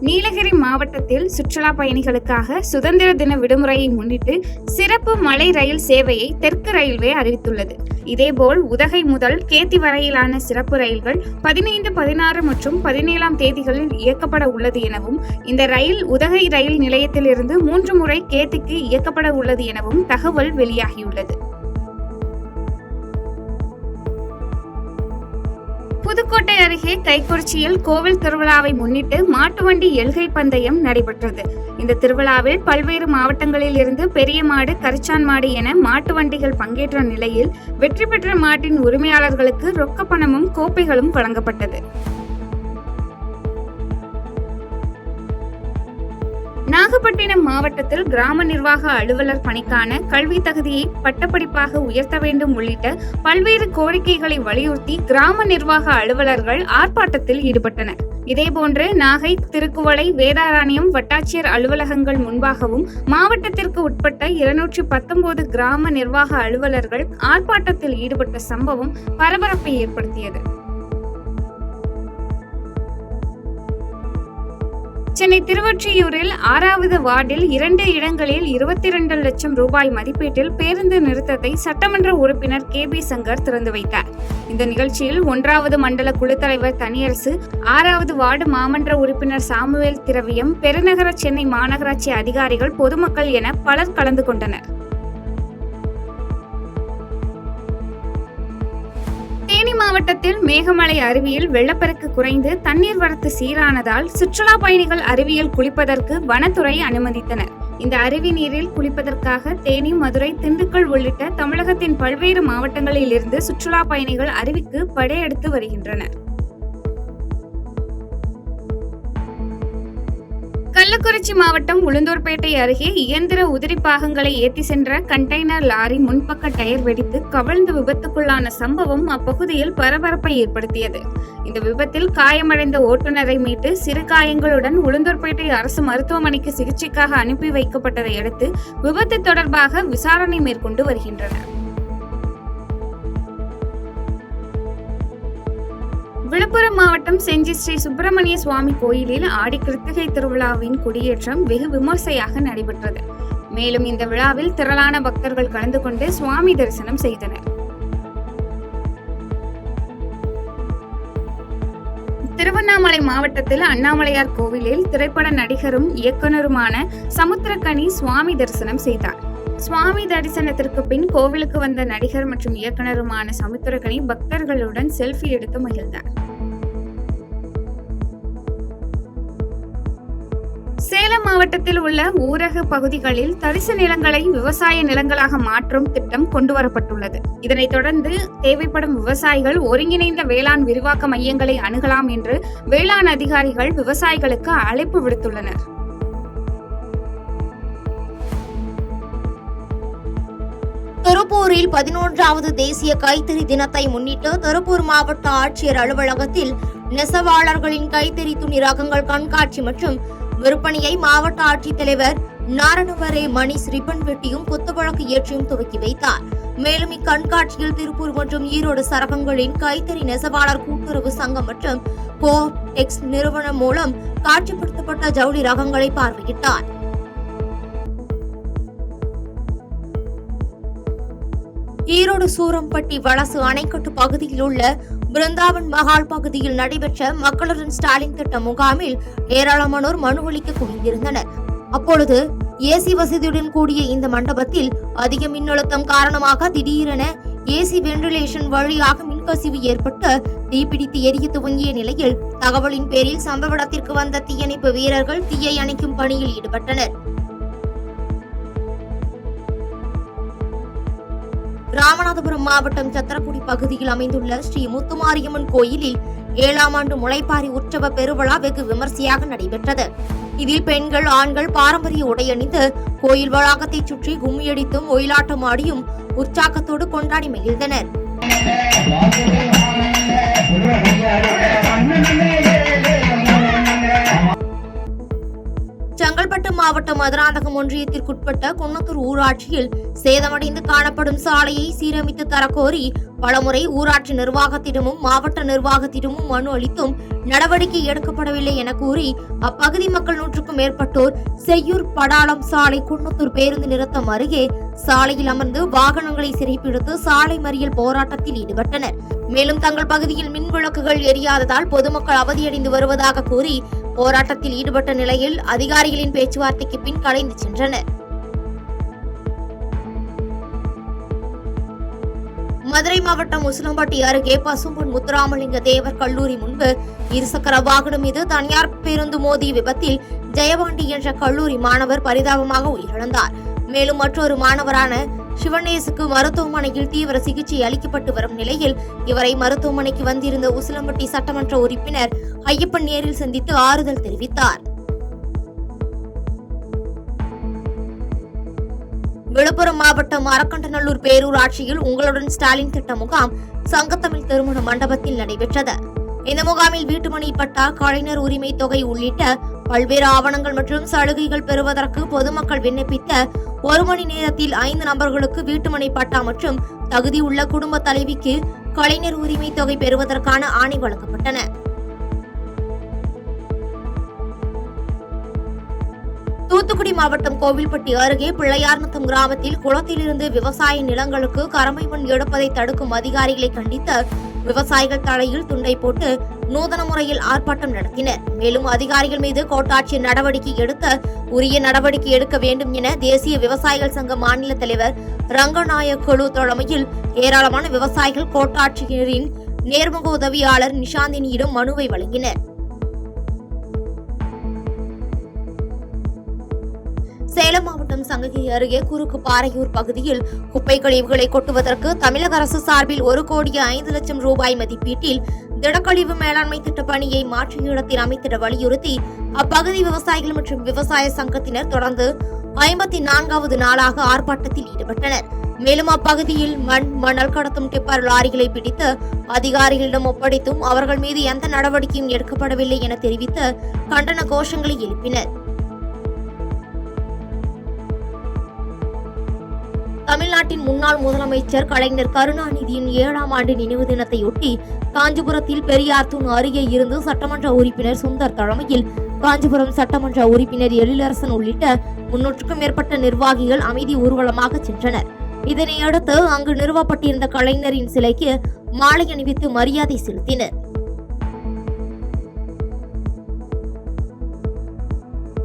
நீலகிரி மாவட்டத்தில் சுற்றுலா பயணிகளுக்காக சுதந்திர தின விடுமுறையை முன்னிட்டு சிறப்பு மலை ரயில் சேவையை தெற்கு ரயில்வே அறிவித்துள்ளது. இதேபோல் உதகை முதல் கேத்தி வரையிலான சிறப்பு ரயில்கள் 15, 16 மற்றும் 17ஆம் தேதிகளில் இயக்கப்பட உள்ளது எனவும், இந்த ரயில் உதகை ரயில் நிலையத்திலிருந்து 3 முறை கேத்திக்கு இயக்கப்பட உள்ளது எனவும் தகவல் வெளியாகியுள்ளது. புதுக்கோட்டை அருகே கைக்குறிச்சியில் கோவில் திருவிழாவை முன்னிட்டு மாட்டு வண்டி எல்கை பந்தயம் நடைபெற்றது. இந்த திருவிழாவில் பல்வேறு மாவட்டங்களில் இருந்து பெரிய மாடு, கரிச்சான் மாடு என மாட்டு வண்டிகள் பங்கேற்ற நிலையில் வெற்றி பெற்ற மாட்டின் உரிமையாளர்களுக்கு ரொக்க பணமும் கோப்பைகளும் வழங்கப்பட்டது. நாகப்பட்டினம் மாவட்டத்தில் கிராம நிர்வாக அலுவலர் பணிக்கான கல்வி தகுதியை பட்டப்படிப்பாக உயர்த்த வேண்டும் உள்ளிட்ட பல்வேறு கோரிக்கைகளை வலியுறுத்தி கிராம நிர்வாக அலுவலர்கள் ஆர்ப்பாட்டத்தில் ஈடுபட்டனர். இதேபோன்று நாகை, திருக்குவளை, வேதாரண்யம் வட்டாட்சியர் அலுவலகங்கள் முன்பாகவும் மாவட்டத்திற்கு உட்பட்ட 219 கிராம நிர்வாக அலுவலர்கள் ஆர்ப்பாட்டத்தில் ஈடுபட்ட சம்பவம் பரபரப்பை ஏற்படுத்தியது. சென்னை திருவொற்றியூரில் 6வது வார்டில் 2 இடங்களில் 22 லட்சம் ரூபாய் மதிப்பீட்டில் பேருந்து நிறுத்தத்தை சட்டமன்ற உறுப்பினர் KB சங்கர் திறந்து வைத்தார். இந்த நிகழ்ச்சியில் 1வது மண்டல குழு தலைவர் தனியரசு, 6வது வார்டு மாமன்ற உறுப்பினர் சாமுவேல் திரவியம், பெருநகர சென்னை மாநகராட்சி அதிகாரிகள், பொதுமக்கள் என பலர் கலந்து கொண்டனர். தேனி மாவட்டத்தில் மேகமலை அருவியில் வெள்ளப்பெருக்கு குறைந்து தண்ணீர் வரத்து சீரானதால் சுற்றுலா பயணிகள் அருவியில் குளிப்பதற்கு வனத்துறை அனுமதித்தனர். இந்த அருவி நீரில் குளிப்பதற்காக தேனி, மதுரை, திண்டுக்கல் உள்ளிட்ட தமிழகத்தின் பல்வேறு மாவட்டங்களில் இருந்து சுற்றுலா பயணிகள் அருவிக்கு படையெடுத்து வருகின்றனர். கள்ளக்குறிச்சி மாவட்டம் உளுந்தூர்பேட்டை அருகே இயந்திர உதிரி பாகங்களை ஏற்றி சென்ற கண்டெய்னர் லாரி முன்பக்க டயர் வெடித்து கவிழ்ந்து விபத்துக்குள்ளான சம்பவம் அப்பகுதியில் பரபரப்பை ஏற்படுத்தியது. இந்த விபத்தில் காயமடைந்த ஓட்டுநரை மீட்டு சிறு காயங்களுடன் உளுந்தூர்பேட்டை அரசு மருத்துவமனைக்கு சிகிச்சைக்காக அனுப்பி வைக்கப்பட்டதை அடுத்து விபத்து தொடர்பாக விசாரணை மேற்கொண்டு வருகின்றனர். விழுப்புரம் மாவட்டம் செஞ்சி ஸ்ரீ சுப்பிரமணிய சுவாமி கோயிலில் ஆடி கிருத்திகை திருவிழாவின் கொடியேற்றம் வெகு விமர்சையாக நடைபெற்றது. மேலும் இந்த விழாவில் திரளான பக்தர்கள் கலந்து கொண்டு சுவாமி தரிசனம் செய்தனர். திருவண்ணாமலை மாவட்டத்தில் அண்ணாமலையார் கோவிலில் திரைப்பட நடிகரும் இயக்குனருமான சமுத்திரக்கனி சுவாமி தரிசனம் செய்தார். சுவாமி தரிசனத்திற்கு பின் கோவிலுக்கு வந்த நடிகர் மற்றும் இயக்குனருமான சமுத்திரக்கனி பக்தர்களுடன் செல்ஃபி எடுத்து மகிழ்ந்தார். சேலம் மாவட்டத்தில் உள்ள ஊரக பகுதிகளில் தரிசு நிலங்களை விவசாய நிலங்களாக மாற்றும் திட்டம் கொண்டுவரப்பட்டுள்ளது. இதனைத் தொடர்ந்து தேவைப்படும் விவசாயிகள் ஒருங்கிணைந்த வேளாண் விரிவாக்க மையங்களை அணுகலாம் என்று வேளாண் அதிகாரிகள் விவசாயிகளுக்கு அழைப்பு விடுத்துள்ளனர். திருப்பூரில் 11வது தேசிய கைத்தறி தினத்தை முன்னிட்டு திருப்பூர் மாவட்ட ஆட்சியர் அலுவலகத்தில் நெசவாளர்களின் கைத்தறி துணி ரகங்கள் கண்காட்சி மற்றும் விற்பனையை மாவட்ட ஆட்சித்தலைவர் நாரணவரே மணிஷ் ரிப்பன் வெட்டியும் குத்துவிளக்கு ஏற்றியும் துவக்கி வைத்தார். மேலும் இக்கண்காட்சியில் திருப்பூர் மற்றும் ஈரோடு சரகங்களின் கைத்தறி நெசவாளர் கூட்டுறவு சங்கம் மற்றும் கோஆப்டெக்ஸ் நிறுவனம் மூலம் காட்சிப்படுத்தப்பட்ட ஜவுளி ரகங்களை பார்வையிட்டார். ஈரோடு சூரம்பட்டி வலசு அணைக்கட்டு பகுதியில் உள்ள பிருந்தாவன் மகால் பகுதியில் நடைபெற்ற மக்களுடன் ஸ்டாலின் திட்ட முகாமில் ஏராளமானோர் மனு அளிக்க குவிந்திருந்தனர். அப்பொழுது ஏசி வசதியுடன் கூடிய இந்த மண்டபத்தில் அதிக மின்னழுத்தம் காரணமாக திடீரென ஏசி வென்டிலேஷன் வழியாக மின்கசிவு ஏற்பட்டு தீப்பிடித்து எரிய துவங்கிய நிலையில் தகவலின் பேரில் சம்பவ இடத்திற்கு வந்த தீயணைப்பு வீரர்கள் தீயை அணைக்கும் பணியில் ஈடுபட்டனர். ராமநாதபுரம் மாவட்டம் சத்திரக்குடி பகுதியில் அமைந்துள்ள ஸ்ரீ முத்துமாரியம்மன் கோயிலில் 7ஆம் ஆண்டு முளைப்பாரி உற்சவ பெருவிழா வெகு விமர்சையாக நடைபெற்றது. இதில் பெண்கள், ஆண்கள் பாரம்பரிய உடையணிந்து கோயில் வளாகத்தை சுற்றி கும்மியடித்தும் ஒயிலாட்டம் ஆடியும் உற்சாகத்தோடு கொண்டாடி மகிழ்ந்தனர். செங்கல்பட்டு மாவட்டம் மதுராந்தகம் ஒன்றியத்திற்குட்பட்ட குன்னத்தூர் ஊராட்சியில் சேதமடைந்து காணப்படும் சாலையை சீரமைத்து தரக்கோரி பலமுறை ஊராட்சி நிர்வாகத்திடமும் மாவட்ட நிர்வாகத்திடமும் மனு அளித்தும் நடவடிக்கை எடுக்கப்படவில்லை என கூறி அப்பகுதி மக்கள் 100க்கும் மேற்பட்டோர் செய்யூர் படாளம் சாலை குன்னத்தூர் பேருந்து நிறுத்தம் அருகே சாலையில் அமர்ந்து வாகனங்களை சிறைப்பிடித்து சாலை மறியல் போராட்டத்தில் ஈடுபட்டனர். மேலும் தங்கள் பகுதியில் மின் விளக்குகள் எரியாததால் பொதுமக்கள் அவதியடைந்து வருவதாக கூறி போராட்டத்தில் ஈடுபட்ட நிலையில் அதிகாரிகளின் பேச்சுவார்த்தைக்கு பின் கலைந்து சென்றனர். மதுரை மாவட்டம் உசிலம்பட்டி அருகே பசும்பொன் முத்துராமலிங்க தேவர் கல்லூரி முன்பு இருசக்கர வாகனம் மீது தனியார் பேருந்து மோதிய விபத்தில் ஜெயபாண்டி என்ற கல்லூரி மாணவர் பரிதாபமாக உயிரிழந்தார். மேலும் மற்றொரு மாணவரான சிவனேசுக்கு மருத்துவமனையில் தீவிர சிகிச்சை அளிக்கப்பட்டு வரும் நிலையில் இவரை மருத்துவமனைக்கு வந்திருந்த உசிலம்பட்டி சட்டமன்ற உறுப்பினர் ஐயப்பன் நேரில் சந்தித்து ஆறுதல் தெரிவித்தார். விழுப்புரம் மாவட்டம் அரக்கண்டநல்லூர் பேரூராட்சியில் உங்களுடன் ஸ்டாலின் திட்ட முகாம் சங்கத்தமிழ் திருமண மண்டபத்தில் நடைபெற்றது. இந்த முகாமில் வீட்டுமனை பட்டா, கலைஞர் உரிமை தொகை உள்ளிட்ட பல்வேறு ஆவணங்கள் மற்றும் சலுகைகள் பெறுவதற்கு பொதுமக்கள் விண்ணப்பித்த 1 மணி நேரத்தில் 5 நபர்களுக்கு வீட்டுமனை பட்டா மற்றும் தகுதியுள்ள குடும்ப தலைவிக்கு கலைஞர் உரிமை தொகை பெறுவதற்கான ஆணை வழங்கப்பட்டன. தூத்துக்குடி மாவட்டம் கோவில்பட்டி அருகே பிள்ளையார்நத்தம் கிராமத்தில் குளத்திலிருந்து விவசாய நிலங்களுக்கு கரம்பை மண் எடுப்பதை தடுக்கும் அதிகாரிகளை கண்டித்து விவசாயிகள் தலையில் துண்டை போட்டு நூதன முறையில் ஆர்ப்பாட்டம் நடத்தினர். மேலும் அதிகாரிகள் மீது கோட்டாட்சியர் நடவடிக்கை உரிய நடவடிக்கை எடுக்க வேண்டும் என தேசிய விவசாயிகள் சங்க மாநில தலைவர் ரங்கநாயக் குழு தலைமையில் ஏராளமான விவசாயிகள் கோட்டாட்சியரின் நேர்முக உதவியாளர் நிஷாந்தினியிடம் மனுவை வழங்கினர். சேலம் மாவட்டம் சங்ககிரி அருகே குறுக்கு பாறையூர் பகுதியில் குப்பை கழிவுகளை கொட்டுவதற்கு தமிழக அரசு சார்பில் 1,05,00,000 ரூபாய் மதிப்பீட்டில் திடக்கழிவு மேலாண்மை திட்ட பணியை மாற்று இடத்தில் அமைத்திட வலியுறுத்தி அப்பகுதி விவசாயிகள் மற்றும் விவசாய சங்கத்தினர் தொடர்ந்து 54வது நாளாக ஆர்ப்பாட்டத்தில் ஈடுபட்டனர். மேலும் அப்பகுதியில் மணல் கடத்தும் டிப்பர் லாரிகளை பிடித்து அதிகாரிகளிடம் ஒப்படைத்தும் அவர்கள் மீது எந்த நடவடிக்கையும் எடுக்கப்படவில்லை என தெரிவித்து கண்டன கோஷங்களை எழுப்பினர். தமிழ்நாட்டின் முன்னாள் முதலமைச்சர் கலைஞர் கருணாநிதியின் 7ஆம் ஆண்டு நினைவு தினத்தையொட்டி காஞ்சிபுரத்தில் பெரியார் தூண் அருகே இருந்து சட்டமன்ற உறுப்பினர் சுந்தர் தலைமையில் காஞ்சிபுரம் சட்டமன்ற உறுப்பினர் எழிலரசன் உள்ளிட்ட 300க்கும் மேற்பட்ட நிர்வாகிகள் அமைதி ஊர்வலமாக சென்றனர். இதனையடுத்து அங்கு நிறுவப்பட்டிருந்த கலைஞரின் சிலைக்கு மாலை அணிவித்து மரியாதை செலுத்தினர்.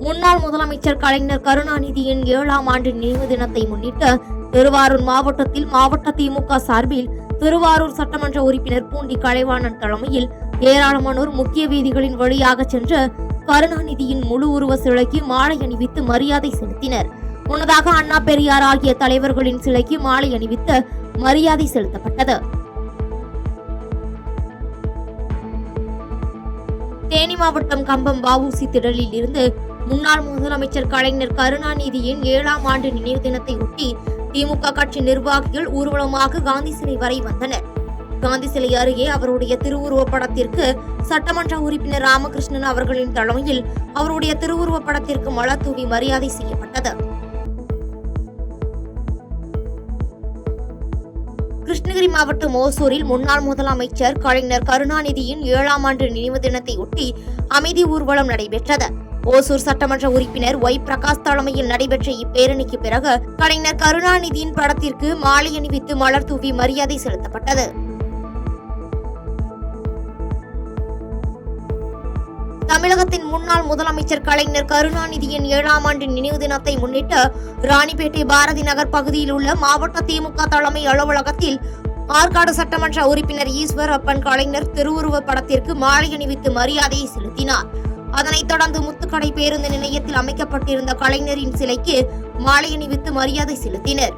முன்னாள் முதலமைச்சர் கலைஞர் கருணாநிதியின் 7ஆம் ஆண்டு நினைவு தினத்தை முன்னிட்டு திருவாரூர் மாவட்டத்தில் மாவட்ட திமுக சார்பில் திருவாரூர் சட்டமன்ற உறுப்பினர் பூண்டி கலைவாணன் தலைமையில் ஏராளமானோர் முக்கிய வீதிகளின் வழியாக சென்று கருணாநிதியின் முழு உருவ சிலைக்கு மாலை அணிவித்து மரியாதை செலுத்தினர். முன்னதாக அண்ணா, பெரியார் ஆகிய தலைவர்களின் சிலைக்கு மாலை அணிவித்து மரியாதை செலுத்தப்பட்டது. தேனி மாவட்டம் கம்பம் வ.உ.சி. திடலில் இருந்து முன்னாள் முதலமைச்சர் கலைஞர் கருணாநிதியின் 7ஆம் ஆண்டு நினைவு தினத்தை ஒட்டி திமுக கட்சி நிர்வாகிகள் ஊர்வலமாக காந்தி சிலை வரை வந்தனர். காந்தி சிலை அருகே அவருடைய திருவுருவப் படத்திற்கு சட்டமன்ற உறுப்பினர் ராமகிருஷ்ணன் அவர்களின் தலைமையில் அவருடைய திருவுருவப் படத்திற்கு மலர் தூவி மரியாதை செய்யப்பட்டது. கிருஷ்ணகிரி மாவட்டம் ஓசூரில் முன்னாள் முதலமைச்சர் கலைஞர் கருணாநிதியின் 7ஆம் ஆண்டு நினைவு தினத்தை ஒட்டி அமைதி ஊர்வலம் நடைபெற்றது. ஓசூர் சட்டமன்ற உறுப்பினர் ஒய் பிரகாஷ் தலைமையில் நடைபெற்ற இப்பேரணிக்கு பிறகு கலைஞர் கருணாநிதியின் படத்திற்கு மாலை அணிவித்து மலர் தூவி மரியாதை செலுத்தப்பட்டது. தமிழகத்தின் முன்னாள் முதலமைச்சர் கலைஞர் கருணாநிதியின் 7ஆம் ஆண்டு நினைவு தினத்தை முன்னிட்டு ராணிப்பேட்டை பாரதி நகர் பகுதியில் உள்ள மாவட்ட திமுக தலைமை அலுவலகத்தில் ஆற்காடு சட்டமன்ற உறுப்பினர் ஈஸ்வர் அப்பன் கலைஞர் திருவுருவ படத்திற்கு மாலை அணிவித்து மரியாதையை செலுத்தினார். அதனைத் தொடர்ந்து முத்துக்கடை பேருந்து நிலையத்தில் அமைக்கப்பட்டிருந்த கலைஞரின் சிலைக்கு மாலை அணிவித்து மரியாதை செலுத்தினர்.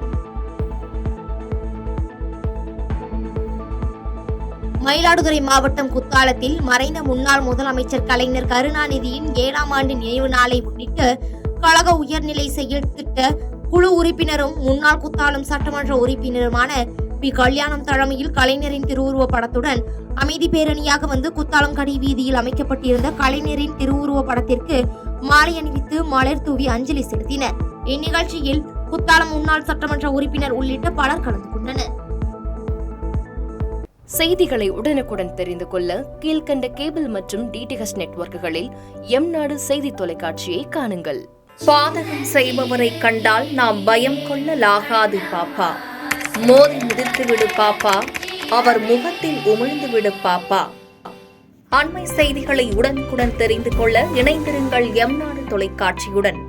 மயிலாடுதுறை மாவட்டம் குத்தாலத்தில் மறைந்த முன்னாள் முதலமைச்சர் கலைஞர் கருணாநிதியின் 7ஆம் ஆண்டு நினைவு நாளை முன்னிட்டு கழக உயர்நிலை செயல் திட்ட குழு உறுப்பினரும் முன்னாள் குத்தாலம் சட்டமன்ற உறுப்பினருமான பி. கல்யாணம் தலைமையில் கலைஞரின் திருவுருவ படத்துடன் அமைதி பேரணியாக வந்து குத்தாலம் கடை வீதியில் அமைக்கப்பட்டிருந்த கலைஞரின் திருவுருவ படத்திற்கு மாலை அணிவித்து மலர் தூவி அஞ்சலி செலுத்தினர். இந்நிகழ்ச்சியில் குத்தாலம் முன்னாள் சட்டமன்ற உறுப்பினர் உள்ளிட்ட பலர் கலந்து கொண்டனர். செய்திகளை உடனுக்குடன் தெரிந்து கொள்ள கீழ்கண்ட கேபிள் மற்றும் டிடிஎச் நெட்வொர்க்குகளில் எம்நாடு செய்தி தொலைக்காட்சியை காணுங்கள். பாதகம் செய்பவரை கண்டால் நாம் பயம் கொள்ளலாகாது பாப்பா. மோதி மிதித்து விடு பாப்பா, அவர் முகத்தில் உமிழ்ந்து விடு பாப்பா. அண்மை செய்திகளை உடனுக்குடன் தெரிந்து கொள்ள இணைந்திருங்கள் எம்நாடு தொலைக்காட்சியுடன்.